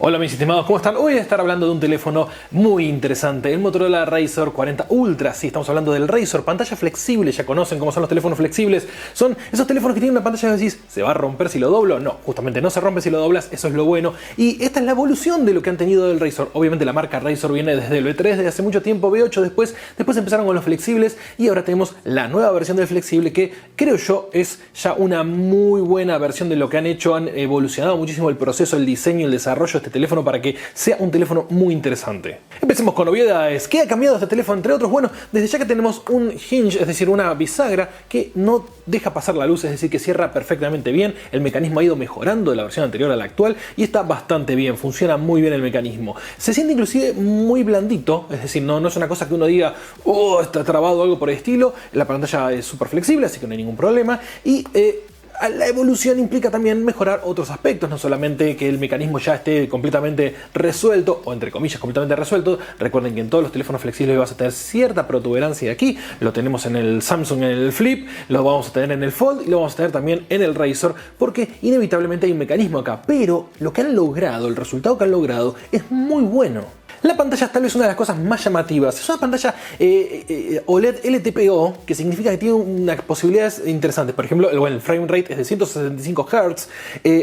Hola mis estimados, ¿cómo están? Hoy voy a estar hablando de un teléfono muy interesante, el Motorola Razr 40 Ultra. Sí, estamos hablando del Razr, pantalla flexible, ya conocen cómo son los teléfonos flexibles. Son esos teléfonos que tienen una pantalla que decís, ¿se va a romper si lo doblo? No, justamente no se rompe si lo doblas, eso es lo bueno. Y esta es la evolución de lo que han tenido del Razr. Obviamente la marca Razr viene desde el V3, desde hace mucho tiempo, V8 después empezaron con los flexibles y ahora tenemos la nueva versión del flexible que creo yo es ya una muy buena versión de lo que han hecho. Han evolucionado muchísimo el proceso, el diseño, el desarrollo de este teléfono para que sea un teléfono muy interesante. Empecemos con novedades. ¿Qué ha cambiado este teléfono? Entre otros, bueno, desde ya que tenemos un hinge, es decir, una bisagra que no deja pasar la luz, es decir, que cierra perfectamente bien. El mecanismo ha ido mejorando de la versión anterior a la actual y está bastante bien, funciona muy bien el mecanismo. Se siente inclusive muy blandito, es decir, no es una cosa que uno diga, oh, está trabado o algo por el estilo. La pantalla es súper flexible, así que no hay ningún problema. Y la evolución implica también mejorar otros aspectos, no solamente que el mecanismo ya esté completamente resuelto, o entre comillas completamente resuelto. Recuerden que en todos los teléfonos flexibles vas a tener cierta protuberancia de aquí. Lo tenemos en el Samsung, en el Flip, lo vamos a tener en el Fold y lo vamos a tener también en el Razr, porque inevitablemente hay un mecanismo acá. Pero lo que han logrado, el resultado que han logrado es muy bueno. La pantalla es tal vez una de las cosas más llamativas. Es una pantalla OLED LTPO, que significa que tiene unas posibilidades interesantes. Por ejemplo, el frame rate es de 165 Hz,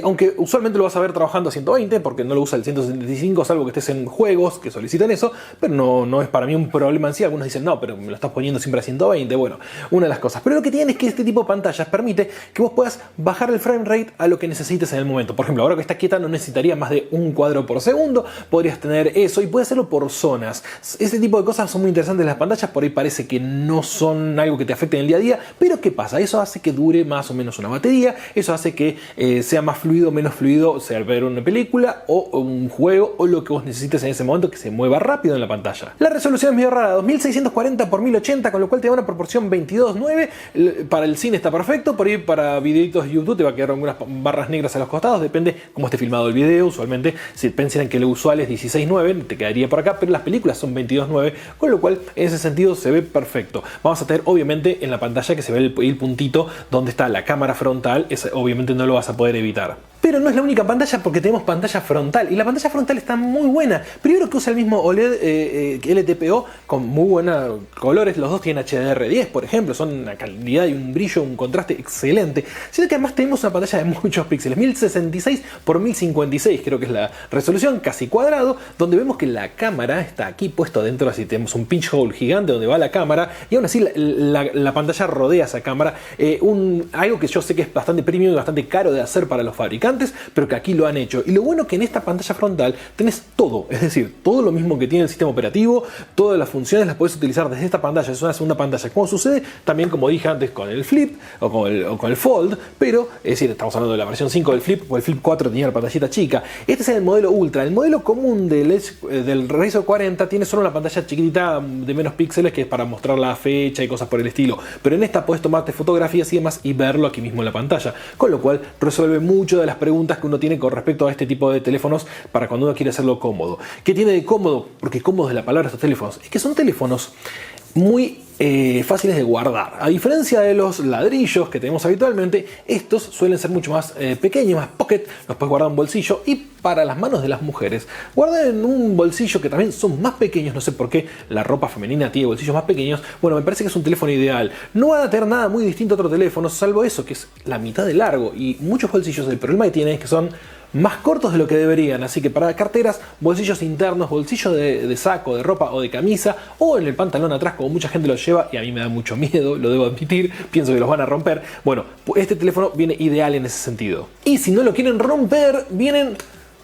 aunque usualmente lo vas a ver trabajando a 120, porque no lo usa el 165, salvo que estés en juegos que solicitan eso, pero no es para mí un problema en sí. Algunos dicen, no, pero me lo estás poniendo siempre a 120. Bueno, una de las cosas. Pero lo que tiene es que este tipo de pantallas permite que vos puedas bajar el frame rate a lo que necesites en el momento. Por ejemplo, ahora que está quieta no necesitaría más de un cuadro por segundo, podrías tener eso y puedes hacerlo por zonas. Ese tipo de cosas son muy interesantes en las pantallas. Por ahí parece que no son algo que te afecte en el día a día, pero ¿qué pasa? Eso hace que dure más o menos una batería, eso hace que sea más fluido o menos fluido, sea ver una película o un juego o lo que vos necesites en ese momento, que se mueva rápido en la pantalla. La resolución es medio rara, 2640 x 1080, con lo cual te da una proporción 22:9. Para el cine está perfecto, por ahí para videitos de YouTube te va a quedar algunas barras negras a los costados, depende cómo esté filmado el video. Usualmente si piensan que lo usual es 16:9, te quedaría por acá, pero las películas son 22:9, con lo cual en ese sentido se ve perfecto. Vamos a tener obviamente en la pantalla que se ve el puntito donde está la cámara frontal, ese obviamente no lo vas a poder evitar. Pero no es la única pantalla, porque tenemos pantalla frontal y la pantalla frontal está muy buena. Primero que usa el mismo OLED LTPO con muy buenos colores. Los dos tienen HDR10, por ejemplo, son una calidad y un brillo, un contraste excelente. Sino que además tenemos una pantalla de muchos píxeles, 1066 x 1056 creo que es la resolución, casi cuadrado, donde vemos que la cámara está aquí puesto adentro, así tenemos un pinch hole gigante donde va la cámara y aún así la pantalla rodea esa cámara. Algo que yo sé que es bastante premium y bastante caro de hacer para los fabricantes, pero que aquí lo han hecho. Y lo bueno que en esta pantalla frontal tenés todo, es decir, todo lo mismo que tiene el sistema operativo, todas las funciones las puedes utilizar desde esta pantalla. Es una segunda pantalla, como sucede también, como dije antes, con el Flip o con el Fold, pero es decir, estamos hablando de la versión 5 del Flip, o el Flip 4 tenía la pantallita chica. Este es el modelo Ultra. El modelo común del Razr 40 tiene solo una pantalla chiquitita de menos píxeles, que es para mostrar la fecha y cosas por el estilo, pero en esta puedes tomarte fotografías y demás y verlo aquí mismo en la pantalla, con lo cual resuelve mucho de las preguntas que uno tiene con respecto a este tipo de teléfonos para cuando uno quiere hacerlo cómodo. ¿Qué tiene de cómodo? Porque cómodo es la palabra estos teléfonos. Es que son teléfonos muy fáciles de guardar. A diferencia de los ladrillos que tenemos habitualmente, estos suelen ser mucho más pequeños, más pocket, los puedes guardar en un bolsillo. Y para las manos de las mujeres, guardar en un bolsillo que también son más pequeños. No sé por qué la ropa femenina tiene bolsillos más pequeños. Bueno, me parece que es un teléfono ideal. No van a tener nada muy distinto a otro teléfono, salvo eso, que es la mitad de largo. Y muchos bolsillos, el problema que tienen es que son más cortos de lo que deberían, así que para carteras, bolsillos internos, bolsillos de saco, de ropa o de camisa, o en el pantalón atrás, como mucha gente lo lleva, y a mí me da mucho miedo, lo debo admitir, pienso que los van a romper. Bueno, este teléfono viene ideal en ese sentido. Y si no lo quieren romper, vienen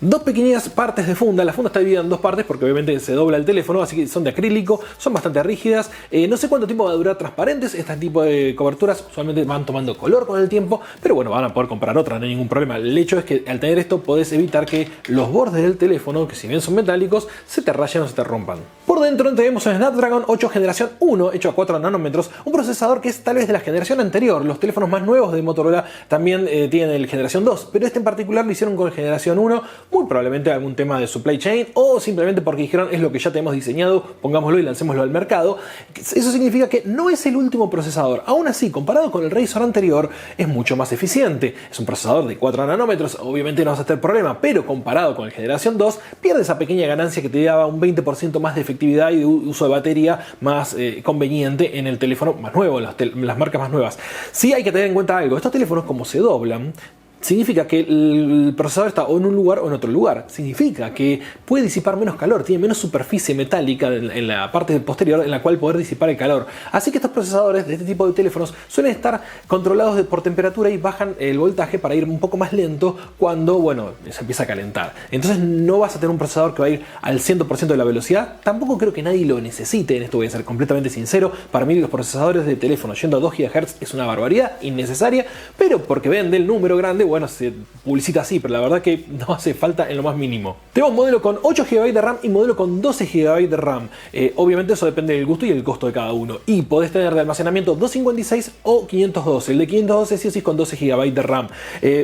dos pequeñas partes de funda. La funda está dividida en dos partes porque obviamente se dobla el teléfono, así que son de acrílico, son bastante rígidas. No sé cuánto tiempo va a durar transparentes. Este tipo de coberturas usualmente van tomando color con el tiempo, pero bueno, van a poder comprar otra, no hay ningún problema. El hecho es que al tener esto podés evitar que los bordes del teléfono, que si bien son metálicos, se te rayen o se te rompan. Por dentro tenemos un Snapdragon 8 generación 1 hecho a 4 nanómetros, un procesador que es tal vez de la generación anterior. Los teléfonos más nuevos de Motorola también tienen el generación 2, pero este en particular lo hicieron con el generación 1 muy probablemente algún tema de supply chain o simplemente porque dijeron es lo que ya tenemos diseñado, pongámoslo y lancémoslo al mercado. Eso significa que no es el último procesador. Aún así, comparado con el Razr anterior, es mucho más eficiente. Es un procesador de 4 nanómetros, obviamente no vas a tener problema, pero comparado con el generación 2, pierde esa pequeña ganancia que te daba un 20% más de efectividad y de uso de batería más conveniente en el teléfono más nuevo, las marcas más nuevas. Sí hay que tener en cuenta algo, estos teléfonos como se doblan, significa que el procesador está o en un lugar o en otro lugar. Significa que puede disipar menos calor, tiene menos superficie metálica en la parte posterior en la cual poder disipar el calor. Así que estos procesadores de este tipo de teléfonos suelen estar controlados por temperatura y bajan el voltaje para ir un poco más lento cuando, bueno, se empieza a calentar. Entonces no vas a tener un procesador que va a ir al 100% de la velocidad. Tampoco creo que nadie lo necesite, en esto voy a ser completamente sincero. Para mí los procesadores de teléfono yendo a 2 GHz es una barbaridad, innecesaria, pero porque vende el número grande, bueno, se publicita así, pero la verdad que no hace falta en lo más mínimo. Tenemos modelo con 8 GB de RAM y modelo con 12 GB de RAM. Obviamente eso depende del gusto y el costo de cada uno. Y podés tener de almacenamiento 256 o 512. El de 512 sí o sí con 12 GB de RAM.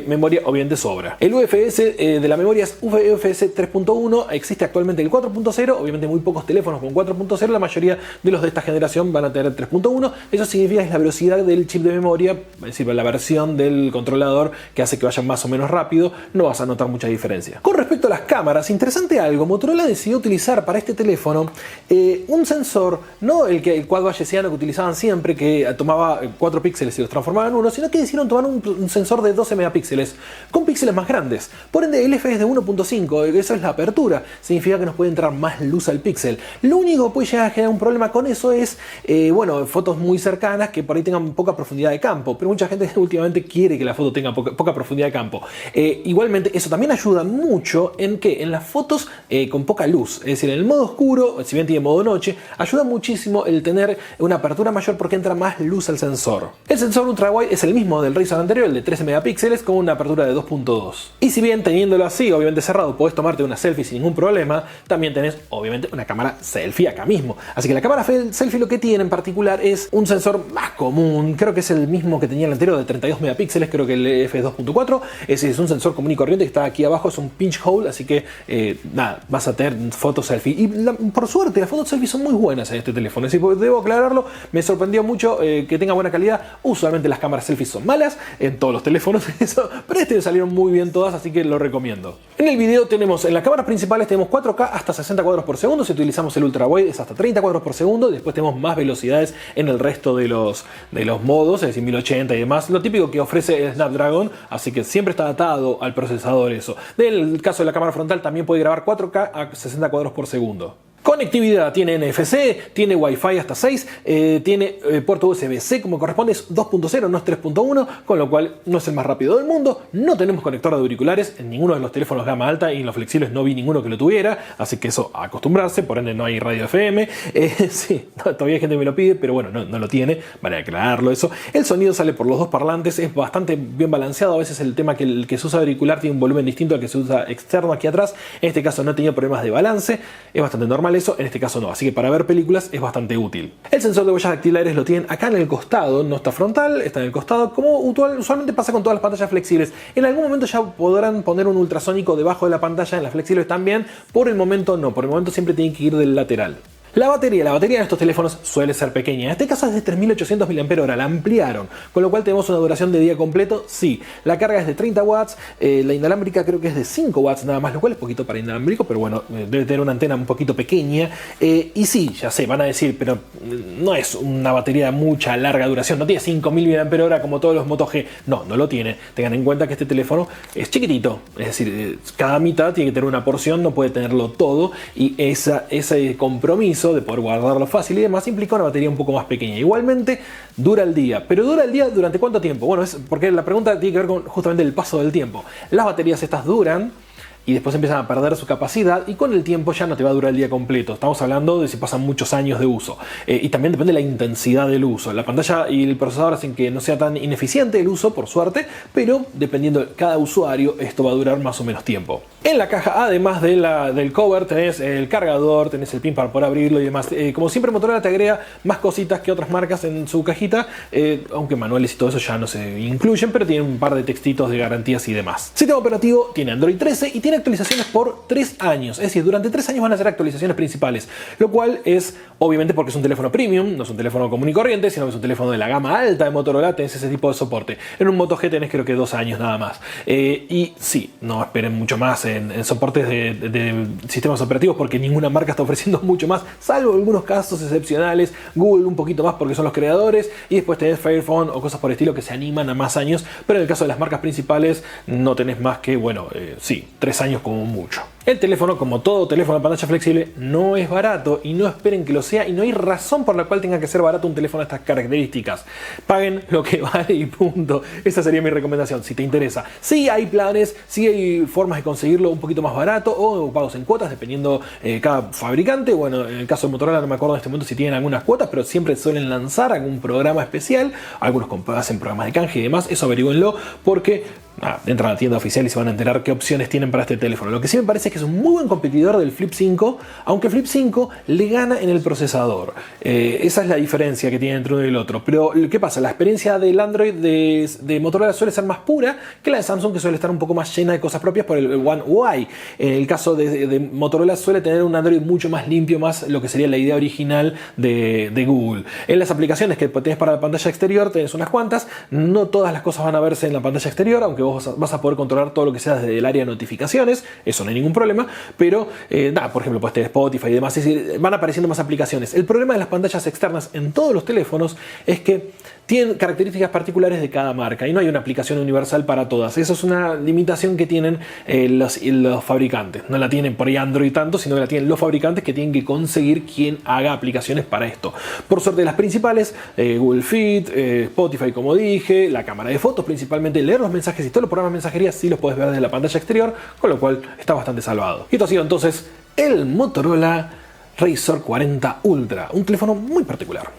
Memoria obviamente sobra. El UFS de la memoria es UFS 3.1. Existe actualmente el 4.0. Obviamente muy pocos teléfonos con 4.0. La mayoría de los de esta generación van a tener 3.1. Eso significa que es la velocidad del chip de memoria, es decir, la versión del controlador que hace que vaya más o menos rápido. No vas a notar mucha diferencia. Con respecto a las cámaras, interesante algo. Motorola decidió utilizar para este teléfono un sensor, no el quad bayesiano que utilizaban siempre, que tomaba 4 píxeles y los transformaba en uno, sino que decidieron tomar un sensor de 12 megapíxeles con píxeles más grandes. Por ende, el f es de 1.5, eso es la apertura. Significa que nos puede entrar más luz al píxel. Lo único que puede llegar a generar un problema con eso es, bueno, fotos muy cercanas que por ahí tengan poca profundidad de campo. Pero mucha gente últimamente quiere que la foto tenga poca profundidad de campo. Igualmente, eso también ayuda mucho en que en las fotos con poca luz, es decir, en el modo oscuro, si bien tiene modo noche, ayuda muchísimo el tener una apertura mayor porque entra más luz al sensor. El sensor ultra wide es el mismo del Razr anterior, el de 13 megapíxeles con una apertura de 2.2. Y si bien teniéndolo así, obviamente cerrado, podés tomarte una selfie sin ningún problema, también tenés obviamente una cámara selfie acá mismo. Así que la cámara selfie lo que tiene en particular es un sensor más común, creo que es el mismo que tenía el anterior de 32 megapíxeles, creo que el f2.4, es un sensor común y corriente que está aquí abajo, es un pinch hole, así que nada, vas a tener fotos selfie. Y por suerte las fotos selfie son muy buenas en este teléfono, es decir, debo aclararlo, me sorprendió mucho que tenga buena calidad. Usualmente las cámaras selfie son malas en todos los teléfonos, pero este salieron muy bien todas, así que lo recomiendo. En el video tenemos, en las cámaras principales tenemos 4K hasta 60 cuadros por segundo, si utilizamos el ultra wide es hasta 30 cuadros por segundo, después tenemos más velocidades en el resto de los modos, es decir, 1080 y demás, lo típico que ofrece el Snapdragon, así que siempre está atado al procesador eso. En el caso de la cámara frontal también puede grabar 4K a 60 cuadros por segundo. Conectividad, tiene NFC, tiene Wi-Fi hasta 6, tiene puerto USB-C como corresponde, es 2.0, no es 3.1, con lo cual no es el más rápido del mundo. No tenemos conector de auriculares en ninguno de los teléfonos gama alta y en los flexibles no vi ninguno que lo tuviera, así que eso a acostumbrarse, por ende no hay radio FM. Sí, todavía hay gente que me lo pide, pero bueno, no lo tiene, vale aclararlo eso. El sonido sale por los dos parlantes, es bastante bien balanceado, a veces el tema que el que se usa auricular tiene un volumen distinto al que se usa externo aquí atrás. En este caso no he tenido problemas de balance, es bastante normal eso, en este caso no, así que para ver películas es bastante útil. El sensor de huellas dactilares lo tienen acá en el costado, no está frontal, está en el costado, como usualmente pasa con todas las pantallas flexibles. En algún momento ya podrán poner un ultrasónico debajo de la pantalla en las flexibles también, por el momento no, por el momento siempre tienen que ir del lateral. La batería de estos teléfonos suele ser pequeña, en este caso es de 3800 mAh, la ampliaron, con lo cual tenemos una duración de día completo, sí. La carga es de 30 watts, la inalámbrica creo que es de 5 watts nada más, lo cual es poquito para inalámbrico, pero bueno, debe tener una antena un poquito pequeña, y sí, ya sé, van a decir, pero no es una batería de mucha larga duración, no tiene 5000 mAh como todos los Moto G, no lo tiene. Tengan en cuenta que este teléfono es chiquitito, es decir, cada mitad tiene que tener una porción, no puede tenerlo todo, y ese compromiso de poder guardarlo fácil y demás implica una batería un poco más pequeña. Igualmente dura el día, pero dura el día ¿durante cuánto tiempo? Bueno, es porque la pregunta tiene que ver con justamente el paso del tiempo. Las baterías estas duran y después empiezan a perder su capacidad y con el tiempo ya no te va a durar el día completo. Estamos hablando de si pasan muchos años de uso. Y también depende de la intensidad del uso. La pantalla y el procesador hacen que no sea tan ineficiente el uso, por suerte, pero dependiendo de cada usuario, esto va a durar más o menos tiempo. En la caja, además del cover, tenés el cargador, tenés el pin para poder abrirlo y demás. Como siempre, Motorola te agrega más cositas que otras marcas en su cajita, aunque manuales y todo eso ya no se incluyen, pero tiene un par de textitos de garantías y demás. Sistema operativo tiene Android 13 y tiene tiene actualizaciones por 3 años, es decir, durante 3 años van a ser actualizaciones principales, lo cual es obviamente porque es un teléfono premium, no es un teléfono común y corriente, sino que es un teléfono de la gama alta de Motorola, tenés ese tipo de soporte. En un Moto G tenés creo que 2 años nada más. Y sí, no esperen mucho más en soportes de sistemas operativos porque ninguna marca está ofreciendo mucho más, salvo algunos casos excepcionales, Google un poquito más porque son los creadores, y después tenés Fairphone o cosas por el estilo que se animan a más años, pero en el caso de las marcas principales no tenés más que, bueno, sí, 3 años como mucho. El teléfono, como todo teléfono de pantalla flexible, no es barato y no esperen que lo sea, y no hay razón por la cual tenga que ser barato un teléfono de estas características. Paguen lo que vale y punto. Esa sería mi recomendación, si te interesa. Sí hay planes, sí hay formas de conseguirlo un poquito más barato o pagos en cuotas, dependiendo cada fabricante. Bueno, en el caso de Motorola no me acuerdo en este momento si tienen algunas cuotas, pero siempre suelen lanzar algún programa especial. Algunos hacen programas de canje y demás, eso averigüenlo porque entran a la tienda oficial y se van a enterar qué opciones tienen para este teléfono. Lo que sí me parece es que es un muy buen competidor del Flip 5, aunque el Flip 5 le gana en el procesador. Esa es la diferencia que tiene entre uno y el otro. Pero ¿qué pasa? La experiencia del Android de Motorola suele ser más pura que la de Samsung, que suele estar un poco más llena de cosas propias por el One UI. En el caso de Motorola suele tener un Android mucho más limpio, más lo que sería la idea original de Google. En las aplicaciones que tenés para la pantalla exterior tenés unas cuantas, no todas las cosas van a verse en la pantalla exterior, aunque vos vas a poder controlar todo lo que sea desde el área de notificaciones, eso no hay ningún problema, pero por ejemplo puedes tener Spotify y demás, es decir, van apareciendo más aplicaciones. El problema de las pantallas externas en todos los teléfonos es que tienen características particulares de cada marca y no hay una aplicación universal para todas. Eso es una limitación que tienen los fabricantes. No la tienen por ahí Android tanto, sino que la tienen los fabricantes, que tienen que conseguir quien haga aplicaciones para esto. Por suerte, las principales, Google Fit, Spotify, como dije, la cámara de fotos, principalmente leer los mensajes y todos los programas de mensajería sí los puedes ver desde la pantalla exterior, con lo cual está bastante salvado. Y esto ha sido entonces el Motorola Razr 40 Ultra, un teléfono muy particular.